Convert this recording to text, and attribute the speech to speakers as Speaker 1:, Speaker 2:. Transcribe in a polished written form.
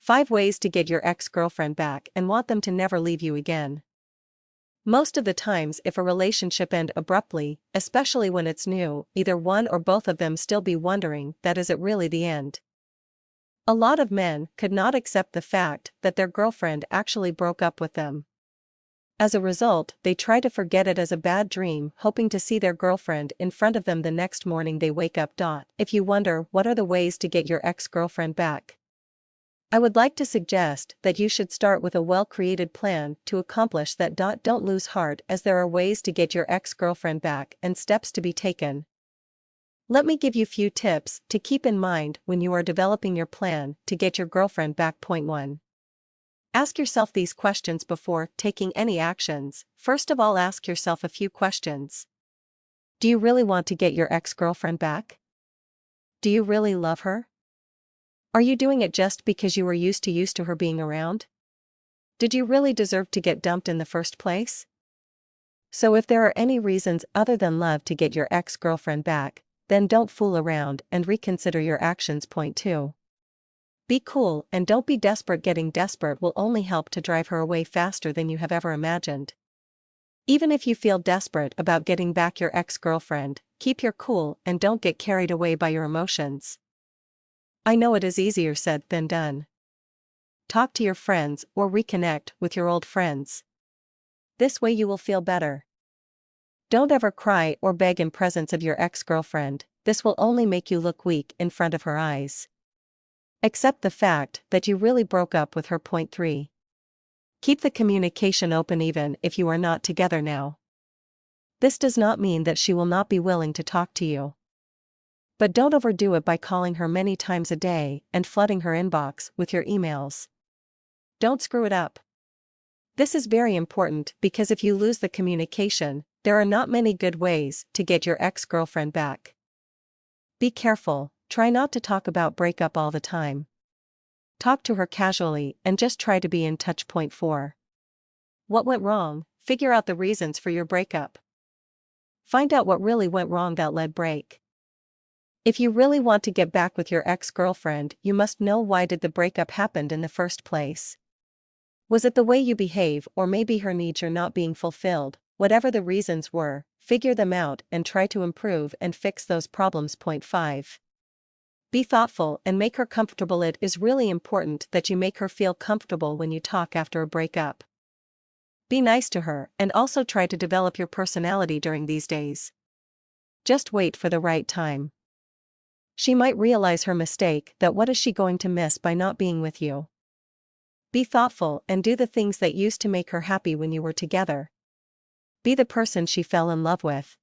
Speaker 1: 5 ways to get your ex-girlfriend back and want them to never leave you again. Most of the times if a relationship ends abruptly, especially when it's new, either one or both of them still be wondering that is it really the end. A lot of men could not accept the fact that their girlfriend actually broke up with them. As a result, they try to forget it as a bad dream, hoping to see their girlfriend in front of them the next morning they wake up. If you wonder what are the ways to get your ex-girlfriend back, I would like to suggest that you should start with a well-created plan to accomplish that. Don't lose heart, as there are ways to get your ex-girlfriend back and steps to be taken. Let me give you few tips to keep in mind when you are developing your plan to get your girlfriend back. Point 1. Ask yourself these questions before taking any actions. First of all, ask yourself a few questions. Do you really want to get your ex-girlfriend back? Do you really love her? Are you doing it just because you were used to her being around? Did you really deserve to get dumped in the first place? So if there are any reasons other than love to get your ex-girlfriend back, then don't fool around and reconsider your actions. Point 2. Be cool and don't be desperate. Getting desperate will only help to drive her away faster than you have ever imagined. Even if you feel desperate about getting back your ex-girlfriend, keep your cool and don't get carried away by your emotions. I know it is easier said than done. Talk to your friends or reconnect with your old friends. This way you will feel better. Don't ever cry or beg in presence of your ex-girlfriend, this will only make you look weak in front of her eyes. Accept the fact that you really broke up with her. Point 3. Keep the communication open even if you are not together now. This does not mean that she will not be willing to talk to you. But don't overdo it by calling her many times a day and flooding her inbox with your emails. Don't screw it up. This is very important because if you lose the communication, there are not many good ways to get your ex-girlfriend back. Be careful, try not to talk about breakup all the time. Talk to her casually and just try to be in touch. Point 4. What went wrong? Figure out the reasons for your breakup. Find out what really went wrong that led break. If you really want to get back with your ex-girlfriend, you must know why did the breakup happened in the first place. Was it the way you behave, or maybe her needs are not being fulfilled? Whatever the reasons were, figure them out and try to improve and fix those problems. Point 5. Be thoughtful and make her comfortable. It is really important that you make her feel comfortable when you talk after a breakup. Be nice to her and also try to develop your personality during these days. Just wait for the right time. She might realize her mistake, that what is she going to miss by not being with you? Be thoughtful and do the things that used to make her happy when you were together. Be the person she fell in love with.